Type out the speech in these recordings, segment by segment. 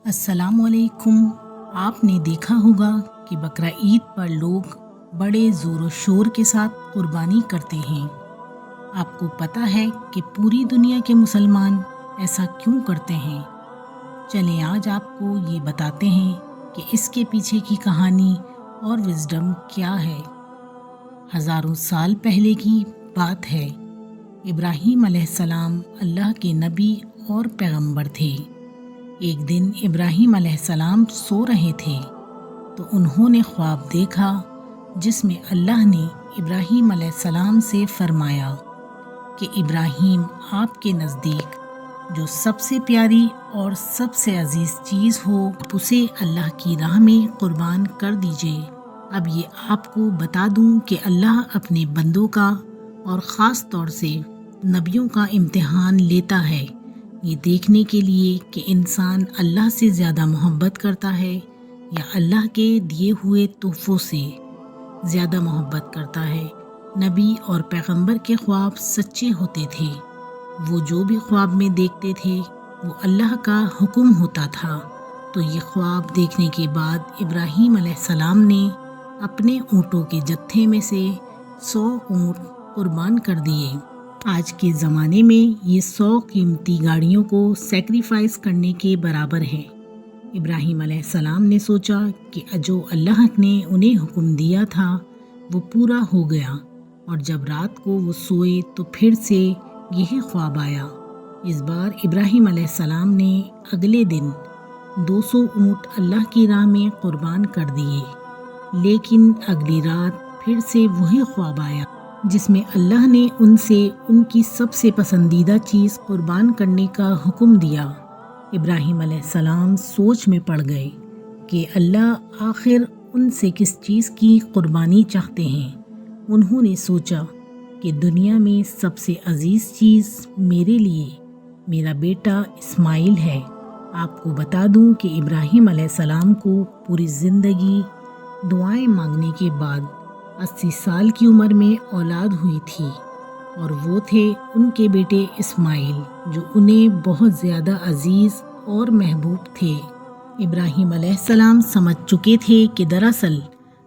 अस्सलाम वालेकुम। आपने देखा होगा कि बकरा ईद पर लोग बड़े ज़ोर व शोर के साथ कुर्बानी करते हैं। आपको पता है कि पूरी दुनिया के मुसलमान ऐसा क्यों करते हैं? चलें आज आपको ये बताते हैं कि इसके पीछे की कहानी और विज़डम क्या है। हज़ारों साल पहले की बात है। इब्राहीम अलैहिस्सलाम अल्लाह के नबी और पैगंबर थे। एक दिन इब्राहीम अलैहिस्सलाम सो रहे थे तो उन्होंने ख्वाब देखा जिसमें अल्लाह ने इब्राहीम अलैहिस्सलाम से फरमाया कि इब्राहीम, आपके नज़दीक जो सबसे प्यारी और सबसे अजीज़ चीज़ हो उसे अल्लाह की राह में कुर्बान कर दीजिए। अब ये आपको बता दूं कि अल्लाह अपने बंदों का और ख़ास तौर से नबियों का इम्तिहान लेता है, ये देखने के लिए कि इंसान अल्लाह से ज़्यादा मोहब्बत करता है या अल्लाह के दिए हुए तोहफ़ों से ज़्यादा मोहब्बत करता है। नबी और पैगंबर के ख्वाब सच्चे होते थे। वो जो भी ख्वाब में देखते थे वो अल्लाह का हुक्म होता था। तो ये ख्वाब देखने के बाद इब्राहीम अलैहिस्सलाम ने अपने ऊँटों के जत्थे में से 100 ऊँट कुर्बान कर दिए। आज के ज़माने में ये 100 कीमती गाड़ियों को सेक्रीफाइस करने के बराबर है। इब्राहीम अलैहिस्सलाम ने सोचा कि जो अल्लाह ने उन्हें हुक्म दिया था वो पूरा हो गया, और जब रात को वो सोए तो फिर से यही ख्वाब आया। इस बार इब्राहीम अलैहिस्सलाम ने अगले दिन 200 ऊँट अल्लाह की राह में कुर्बान कर दिए। लेकिन अगली रात फिर से वही ख्वाब आया जिसमें अल्लाह ने उनसे उनकी सबसे पसंदीदा चीज़ कुर्बान करने का हुक्म दिया। इब्राहीम अलैहिस्सलाम सोच में पड़ गए कि अल्लाह आखिर उनसे किस चीज़ की कुर्बानी चाहते हैं। उन्होंने सोचा कि दुनिया में सबसे अजीज़ चीज़ मेरे लिए मेरा बेटा इस्माइल है। आपको बता दूं कि इब्राहीम अलैहिस्सलाम को पूरी ज़िंदगी दुआएं मांगने के बाद 80 साल की उम्र में औलाद हुई थी, और वो थे उनके बेटे इस्माइल जो उन्हें बहुत ज़्यादा अजीज़ और महबूब थे। इब्राहीम अलैहिस्सलाम समझ चुके थे कि दरअसल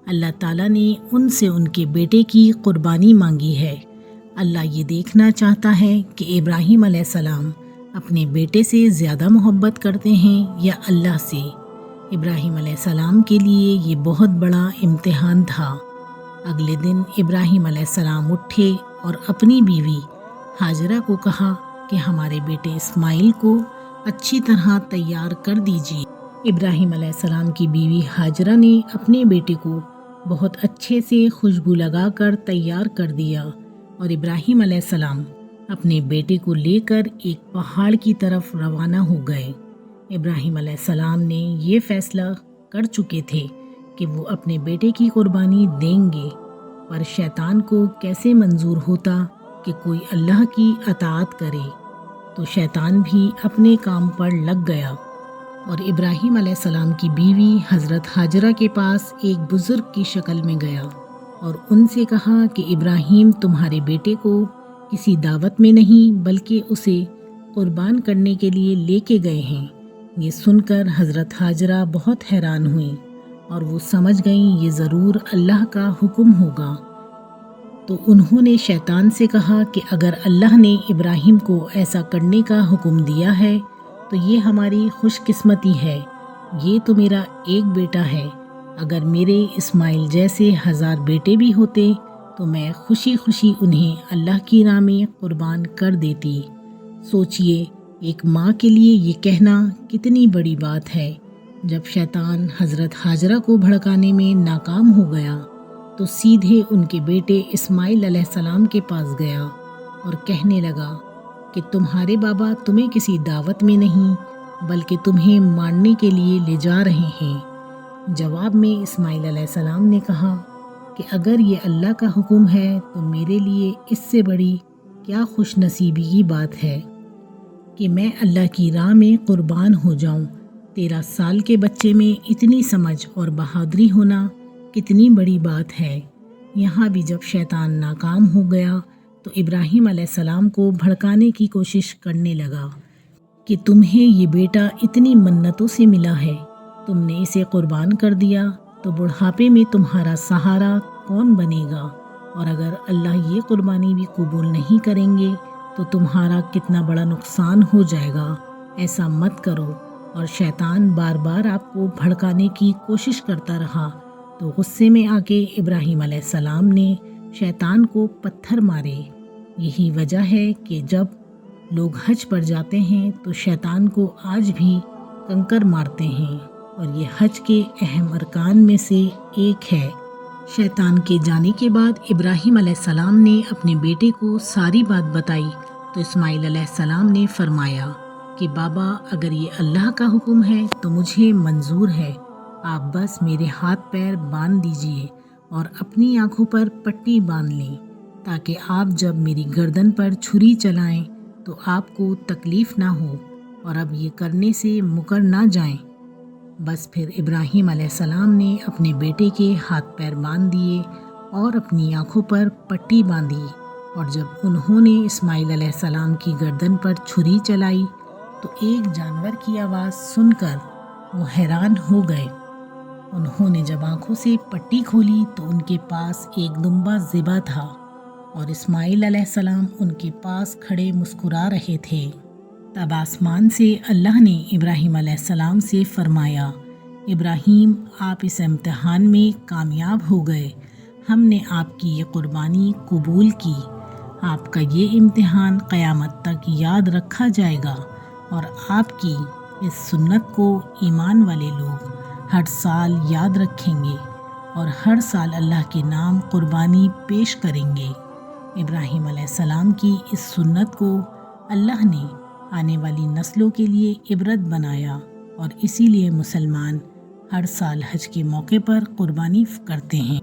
अल्लाह ताला ने उनसे उनके बेटे की कुर्बानी मांगी है। अल्लाह ये देखना चाहता है कि इब्राहीम अलैहिस्सलाम अपने बेटे से ज़्यादा मोहब्बत करते हैं या अल्लाह से। इब्राहीम अलैहिस्सलाम के लिए ये बहुत बड़ा इम्तिहान था। अगले दिन इब्राहीम अलैहिस्सलाम उठे और अपनी बीवी हाजरा को कहा कि हमारे बेटे इस्माइल को अच्छी तरह तैयार कर दीजिए। इब्राहीम अलैहिस्सलाम की बीवी हाजरा ने अपने बेटे को बहुत अच्छे से खुशबू लगाकर तैयार कर दिया, और इब्राहीम अलैहिस्सलाम अपने बेटे को लेकर एक पहाड़ की तरफ रवाना हो गए। इब्राहीम अलैहिस्सलाम ने ये फैसला कर चुके थे कि वो अपने बेटे की कुर्बानी देंगे, पर शैतान को कैसे मंजूर होता कि कोई अल्लाह की अताअत करे। तो शैतान भी अपने काम पर लग गया, और इब्राहीम अलैहिस्सलाम की बीवी हज़रत हाजरा के पास एक बुज़ुर्ग की शक्ल में गया और उनसे कहा कि इब्राहीम तुम्हारे बेटे को किसी दावत में नहीं बल्कि उसे कुर्बान करने के लिए लेके गए हैं। ये सुनकर हज़रत हाजरा बहुत हैरान हुई और वो समझ गईं ये ज़रूर अल्लाह का हुक्म होगा। तो उन्होंने शैतान से कहा कि अगर अल्लाह ने इब्राहीम को ऐसा करने का हुक्म दिया है तो ये हमारी खुशकिस्मती है। ये तो मेरा एक बेटा है। अगर मेरे इस्माइल जैसे 1000 बेटे भी होते तो मैं खुशी खुशी उन्हें अल्लाह की राह में कुर्बान कर देती। सोचिए, एक माँ के लिए ये कहना कितनी बड़ी बात है। जब शैतान हज़रत हाजरा को भड़काने में नाकाम हो गया तो सीधे उनके बेटे इस्माइल अलैहिस्सलाम के पास गया और कहने लगा कि तुम्हारे बाबा तुम्हें किसी दावत में नहीं बल्कि तुम्हें मारने के लिए ले जा रहे हैं। जवाब में इस्माइल अलैहिस्सलाम ने कहा कि अगर ये अल्लाह का हुक्म है तो मेरे लिए इससे बड़ी क्या खुशनसीबी की बात है कि मैं अल्लाह की राह में कुर्बान हो जाऊं। 13 साल के बच्चे में इतनी समझ और बहादुरी होना कितनी बड़ी बात है। यहाँ भी जब शैतान नाकाम हो गया तो इब्राहीम अलैहिस्सलाम को भड़काने की कोशिश करने लगा کہ تمہیں یہ بیٹا اتنی منتوں سے ملا ہے، تم نے اسے قربان کر دیا تو بڑھاپے میں تمہارا سہارا کون بنے گا؟ اور اگر اللہ یہ قربانی بھی قبول نہیں کریں گے تو تمہارا کتنا بڑا نقصان ہو جائے گا، ایسا مت کرو۔ اور شیطان بار بار آپ کو بھڑکانے کی کوشش کرتا رہا، تو غصے میں آ کے ابراہیم علیہ السلام نے شیطان کو پتھر مارے۔ یہی وجہ ہے کہ جب لوگ حج پر جاتے ہیں تو شیطان کو آج بھی کنکر مارتے ہیں، اور یہ حج کے اہم ارکان میں سے ایک ہے۔ شیطان کے جانے کے بعد ابراہیم علیہ السلام نے اپنے بیٹے کو ساری بات بتائی تو اسماعیل علیہ السلام نے فرمایا کہ بابا، اگر یہ اللہ کا حکم ہے تو مجھے منظور ہے، آپ بس میرے ہاتھ پیر باندھ دیجئے اور اپنی آنکھوں پر پٹی باندھ لیں، تاکہ آپ جب میری گردن پر چھری چلائیں تو آپ کو تکلیف نہ ہو اور اب یہ کرنے سے مکر نہ جائیں۔ بس پھر ابراہیم علیہ السلام نے اپنے بیٹے کے ہاتھ پیر باندھ دیے اور اپنی آنکھوں پر پٹی باندھی، اور جب انہوں نے اسماعیل علیہ السلام کی گردن پر چھری چلائی تو ایک جانور کی آواز سن کر وہ حیران ہو گئے۔ انہوں نے جب آنکھوں سے پٹی کھولی تو ان کے پاس ایک دمبا ذبح تھا، اور اسماعیل علیہ السلام ان کے پاس کھڑے مسکرا رہے تھے۔ تب آسمان سے اللہ نے ابراہیم علیہ السلام سے فرمایا، ابراہیم، آپ اس امتحان میں کامیاب ہو گئے، ہم نے آپ کی یہ قربانی قبول کی۔ آپ کا یہ امتحان قیامت تک یاد رکھا جائے گا، اور آپ کی اس سنت کو ایمان والے لوگ ہر سال یاد رکھیں گے اور ہر سال اللہ کے نام قربانی پیش کریں گے۔ ابراہیم علیہ السلام کی اس سنت کو اللہ نے آنے والی نسلوں کے لیے عبرت بنایا، اور اسی لیے مسلمان ہر سال حج کے موقع پر قربانی کرتے ہیں۔